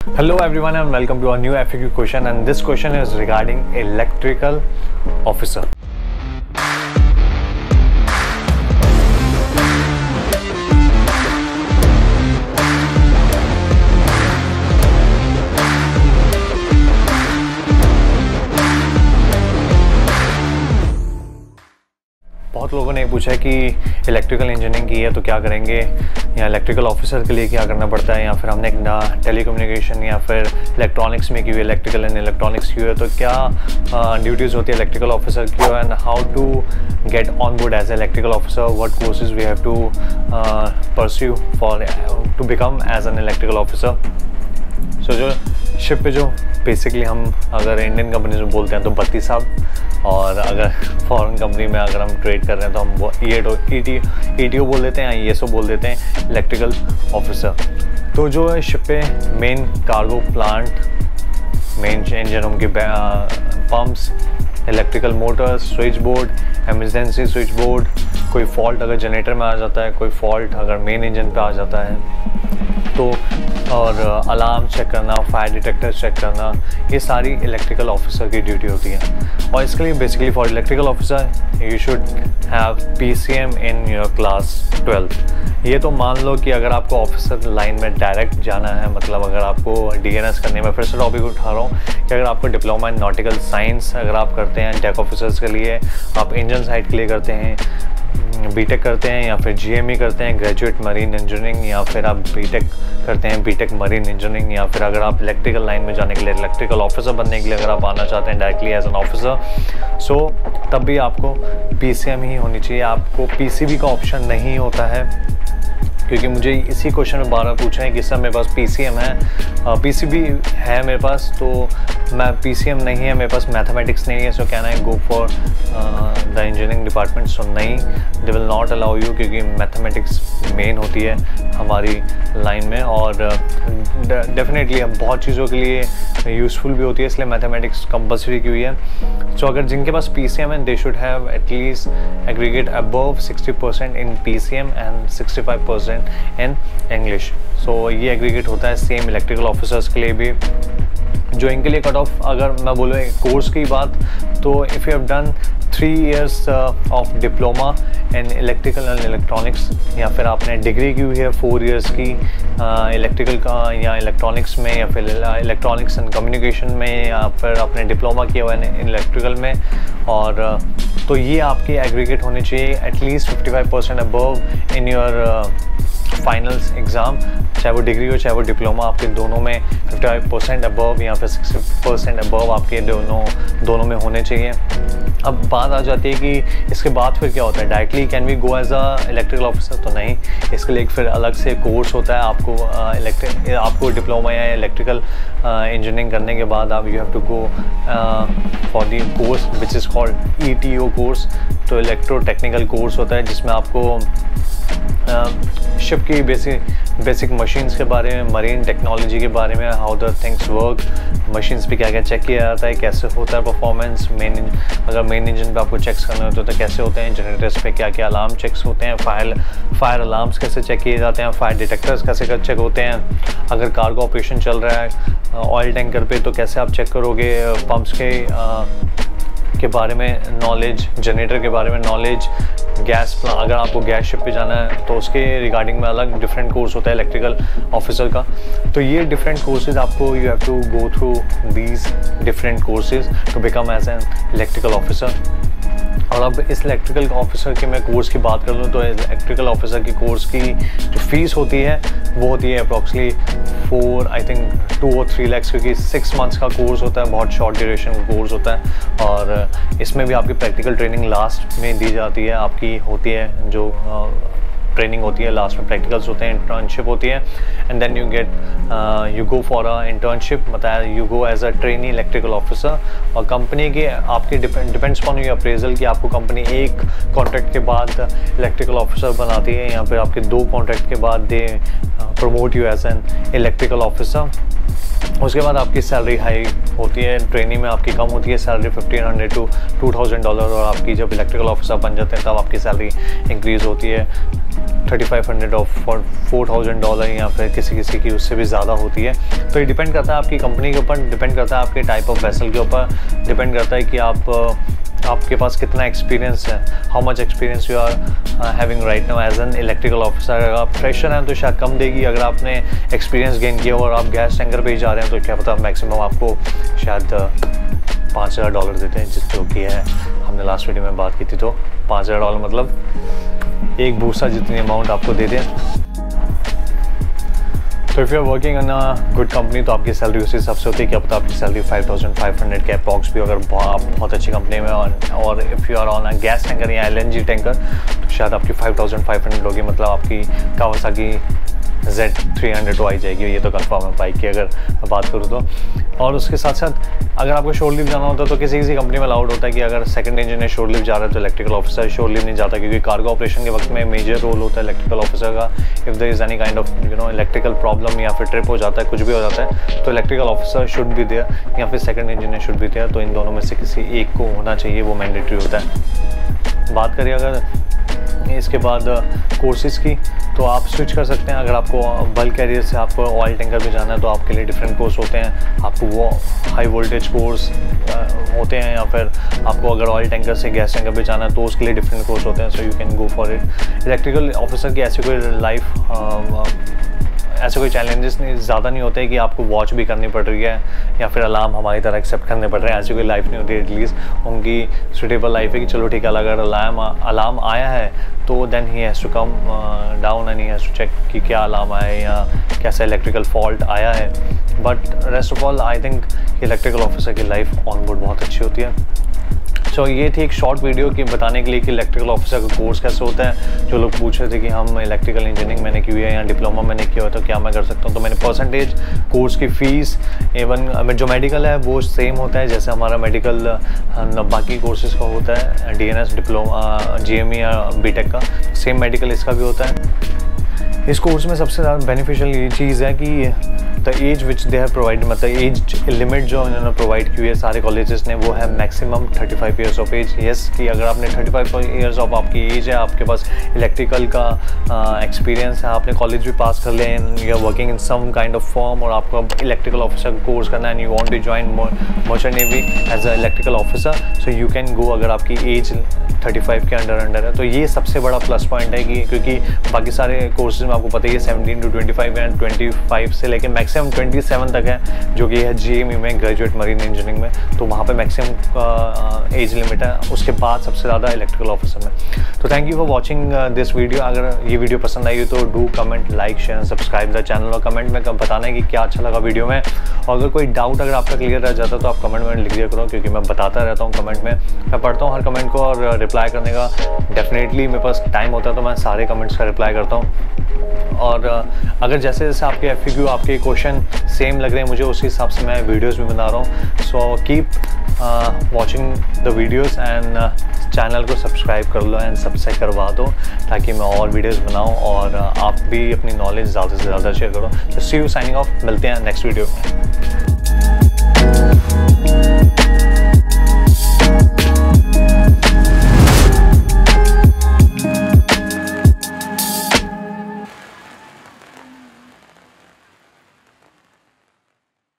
Hello everyone and welcome to our new FAQ question, and this question is regarding electrical officer. बहुत लोगों ने पूछा है कि इलेक्ट्रिकल इंजीनियरिंग की है तो क्या करेंगे, या इलेक्ट्रिकल ऑफिसर के लिए क्या करना पड़ता है, या फिर हमने टेलीकम्युनिकेशन या फिर इलेक्ट्रॉनिक्स में की हुई, इलेक्ट्रिकल एंड इलेक्ट्रॉनिक्स की हुई है तो क्या ड्यूटीज़ होती है इलेक्ट्रिकल ऑफिसर की, and how to get on board as electrical officer, what courses we have to pursue for to become as an electrical officer. So जो शिप पे जो बेसिकली हम अगर इंडियन कंपनीज में बोलते हैं तो बत्ती साहब, और अगर फॉरेन कंपनी में अगर हम ट्रेड कर रहे हैं तो हम वो ETO बोल देते हैं या ESO बोल देते हैं, इलेक्ट्रिकल ऑफिसर। तो जो है शिप पे main cargo plant, main engine room के pumps, electrical motors, switch board, emergency switch board, कोई फॉल्ट अगर जनरेटर में आ जाता है, कोई फॉल्ट अगर मेन इंजन पे आ जाता है तो, और अलार्म चेक करना, फायर डिटेक्टर चेक करना, ये सारी इलेक्ट्रिकल ऑफिसर की ड्यूटी होती है। और इसके लिए basically for electrical officer you should have PCM in your class 12। ये तो मान लो कि अगर आपको ऑफिसर लाइन में डायरेक्ट जाना है, मतलब अगर आपको DNS करने में, फिर से टॉपिक उठा रहा हूँ कि अगर आपको डिप्लोमा इन नॉटिकल साइंस अगर आप करते हैं डेक ऑफिसर्स के लिए, आप इंजन साइड के लिए करते हैं, बीटेक करते हैं या फिर GME करते हैं, ग्रेजुएट मरीन इंजीनियरिंग, या फिर आप बीटेक करते हैं, बीटेक मरीन इंजीनियरिंग, या फिर अगर आप इलेक्ट्रिकल लाइन में जाने के लिए, इलेक्ट्रिकल ऑफिसर बनने के लिए अगर आप आना चाहते हैं डायरेक्टली एज एन ऑफिसर, सो तब भी आपको PCM ही होनी चाहिए। आपको PCB का ऑप्शन नहीं होता है, क्योंकि मुझे इसी क्वेश्चन में 12 पूछा है कि सर मेरे पास PCM है, PCB है मेरे पास, तो मैं PCM नहीं है मेरे पास, मैथमेटिक्स नहीं है, so can I go for the engineering department. So नहीं, they will not allow you, क्योंकि मैथमेटिक्स मेन होती है हमारी लाइन में, और डेफिनेटली हम बहुत चीज़ों के लिए यूज़फुल भी होती है, इसलिए मैथमेटिक्स कंपल्सरी की हुई है। सो अगर जिनके पास PCM है they should have at least aggregate above 60% in PCM and 65% in English. So ये एग्रीगेट होता है सेम इलेक्ट्रिकल ऑफिसर्स के लिए भी। जो इनके लिए कट ऑफ अगर मैं बोलूँ कोर्स की बात, तो if you have done 3 years of diploma in electrical and electronics, या फिर आपने डिग्री की हुई है 4 years की इलेक्ट्रिकल का या इलेक्ट्रॉनिक्स में, या फिर इलेक्ट्रॉनिक्स एंड कम्युनिकेशन में, या फिर आपने डिप्लोमा किया हुआ है इलेक्ट्रिकल में, और तो ये आपके एग्रीगेट होने चाहिए at least 55% above in your finals exam, चाहे वो डिग्री हो चाहे वो डिप्लोमा, आपके दोनों में 55% अबव या फिर 60% अबव आपके दोनों में होने चाहिए। अब बात आ जाती है कि इसके बाद फिर क्या होता है, directly can we go as a electrical officer, तो नहीं, इसके लिए फिर अलग से कोर्स होता है। आपको डिप्लोमा या इलेक्ट्रिकल इंजीनियरिंग करने के बाद आप you have to go for the course which is called ETO course. तो इलेक्ट्रो टेक्निकल कोर्स होता है जिसमें आपको शिप की बेसिक मशीन्स के बारे में, मरीन टेक्नोलॉजी के बारे में, how the things work, machines पे क्या क्या चेक किया जाता है, कैसे होता है परफॉर्मेंस, अगर मेन इंजन पे आपको चेक्स करने होते हैं तो कैसे होते हैं, जनरेटर्स पे क्या क्या अलार्म चेक्स होते हैं, फायर अलार्म्स कैसे चेक किए जाते हैं, फायर डिटेक्टर्स कैसे चेक होते हैं, अगर कार्गो ऑपरेशन चल रहा है ऑयल टैंकर पे तो कैसे आप चेक करोगे, पंप्स के बारे में नॉलेज, जनरेटर के बारे में नॉलेज, गैस अगर आपको गैस शिप पे जाना है तो उसके रिगार्डिंग में अलग डिफरेंट कोर्स होता है इलेक्ट्रिकल ऑफिसर का। तो ये डिफरेंट कोर्सेज आपको you have to go through these different courses to become as an electrical officer. और अब इस इलेक्ट्रिकल ऑफिसर के मैं कोर्स की बात कर लूँ तो इलेक्ट्रिकल ऑफिसर की कोर्स की जो फीस होती है वो होती है अप्रॉक्सीमेटली 2 or 3 lakhs, क्योंकि 6 months का कोर्स होता है, बहुत शॉर्ट ड्यूरेशन का कोर्स होता है, और इसमें भी आपकी प्रैक्टिकल ट्रेनिंग लास्ट में दी जाती है, आपकी होती है जो ट्रेनिंग होती है, लास्ट में प्रैक्टिकल्स होते हैं, इंटर्नशिप होती है, and then you go for a internship, मतलब you go as a trainee electrical officer. और कंपनी के आपके डिपेंड्स अपॉन योर अप्रेजल कि आपको कंपनी 1 कॉन्ट्रैक्ट के बाद इलेक्ट्रिकल ऑफिसर बनाती है, या फिर आपके 2 कॉन्ट्रैक्ट के बाद they promote you as an electrical officer. उसके बाद आपकी सैलरी हाई होती है, ट्रेनिंग में आपकी कम होती है सैलरी $1,500 to $2,000, और आपकी जब इलेक्ट्रिकल ऑफिसर बन जाते हैं तब आपकी सैलरी इंक्रीज़ होती है $3,500 और $4,000 या फिर किसी की उससे भी ज़्यादा होती है। तो ये डिपेंड करता है आपकी कंपनी के ऊपर, डिपेंड करता है आपके टाइप ऑफ वेसल के ऊपर, डिपेंड करता है कि आपके पास कितना एक्सपीरियंस है, how much experience you are having right now as an electrical officer. अगर आप फ्रेशर हैं तो शायद कम देगी, अगर आपने एक्सपीरियंस गेन किया और आप गैस टैंकर पे ही जा रहे हैं तो क्या पता मैक्सिमम आपको शायद $5,000 देते हैं, जो कि है हमने लास्ट वीडियो में बात की थी। तो $5,000 मतलब एक भूसा जितनी अमाउंट आपको दे दें। तो if you are working in a good company तो आपकी सैलरी उसी हिसाब से होती है। क्या पता आपकी सैलरी 5,500 के अप्रॉक्स भी अगर आप बहुत अच्छी कंपनी में, और if you are on a gas tanker या LNG टैंकर तो शायद आपकी 5,500 होगी, मतलब आपकी कावासाकी Z300 तो आई जाएगी, ये तो कंफर्म है बाइक की अगर बात करूँ तो। और उसके साथ साथ अगर आपको शोर लीव जाना होता है तो किसी कंपनी में अलाउड होता है कि अगर सेकंड इंजीनियर शोर लीव जा रहा है तो इलेक्ट्रिकल ऑफिसर शोर लीव नहीं जाता, क्योंकि कार्गो ऑपरेशन के वक्त में मेजर रोल होता है इलेक्ट्रिकल ऑफिसर का। If there is any kind of electrical problem या फिर ट्रिप हो जाता है, कुछ भी हो जाता है, तो electrical officer should be there या फिर second engineer should be there. तो इन दोनों में से किसी एक को होना चाहिए, वो मैंडेटरी होता है। बात करिए अगर इसके बाद कोर्सेज़ की, तो आप स्विच कर सकते हैं। अगर आपको बल्क कैरियर से आपको ऑयल टैंकर पे जाना है तो आपके लिए डिफरेंट कोर्स होते हैं। आपको वो हाई वोल्टेज कोर्स होते हैं, या फिर आपको अगर ऑयल टैंकर से गैस टैंकर पे जाना है तो उसके लिए डिफरेंट कोर्स होते हैं। सो you can go for it. Electrical officer की ऐसी कोई चैलेंजेस ज़्यादा नहीं होते कि आपको वॉच भी करनी पड़ रही है या फिर अलार्म हमारी तरह एक्सेप्ट करने पड़ रहे हैं, ऐसी कोई लाइफ नहीं होती। एटलीस्ट उनकी सुटेबल लाइफ है कि चलो ठीक है, अगर अलार्म आया है तो then he has to come down and he has to check कि क्या अलार्म आया है या कैसा इलेक्ट्रिकल फॉल्ट आया है। But rest of all I think electrical officer की लाइफ ऑन बोर्ड बहुत अच्छी होती है। सो ये थी एक शॉर्ट वीडियो कि बताने के लिए कि इलेक्ट्रिकल ऑफिसर का कोर्स कैसे होता है। जो लोग पूछ रहे थे कि हम इलेक्ट्रिकल इंजीनियरिंग मैंने की है या डिप्लोमा मैंने किया है तो क्या मैं कर सकता हूँ, तो मैंने परसेंटेज, कोर्स की फ़ीस, इवन जो मेडिकल है वो सेम होता है जैसे हमारा मेडिकल बाकी कोर्सेज का होता है, DNS, डिप्लोमा, GME या BTech का, सेम मेडिकल इसका भी होता है। इस कोर्स में सबसे ज़्यादा बेनिफिशियल ये चीज़ है कि the age which they have provide, मतलब एज लिमिट जो उन्होंने प्रोवाइड की है सारे कॉलेजेस ने, वो है maximum 35 years of age. Yes कि अगर आपने 35 ईयर्स ऑफ आपकी एज है, आपके पास इलेक्ट्रिकल का एक्सपीरियंस है, आपने कॉलेज भी पास कर लिया, you are working in some kind of form और आपको इलेक्ट्रिकल ऑफिसर का कोर्स करना है and you want to join merchant navy as a electrical officer, so you can go अगर आपकी एज 35 के अंडर है। तो ये सबसे बड़ा प्लस पॉइंट है कि क्योंकि बाकी सारे कोर्सेज में आपको पता ही है 17 to 25 एंड 25 से लेकर मैक्सिमम 27 तक है, जो कि है GME में, ग्रेजुएट मरीन इंजीनियरिंग में, तो वहाँ पे मैक्सिमम एज लिमिट है। उसके बाद सबसे ज़्यादा इलेक्ट्रिकल ऑफिसर में। तो thank you for watching this video. अगर ये वीडियो पसंद आई तो do comment, like, share, subscribe the channel और कमेंट में बताना है कि क्या अच्छा लगा वीडियो में। और अगर कोई डाउट अगर आपका क्लियर रह जाता तो आप कमेंट में लिख दिया करो, क्योंकि मैं बताता रहता हूँ कमेंट में, मैं पढ़ता हूँ हर कमेंट को और रिप्लाई करने का डेफिनेटली मेरे पास टाइम होता है तो मैं सारे कमेंट्स का रिप्लाई करता हूँ। और अगर जैसे जैसे आपके FAQ, आपके क्वेश्चन सेम लग रहे हैं मुझे, उसी हिसाब से मैं वीडियोस भी बना रहा हूँ। So keep watching the videos and channel को सब्सक्राइब कर लो एंड सबसे करवा दो ताकि मैं और वीडियोस बनाऊँ और आप भी अपनी नॉलेज ज़्यादा से ज़्यादा शेयर करो। तो सी यू, साइनिंग ऑफ, मिलते हैं नेक्स्ट वीडियो में।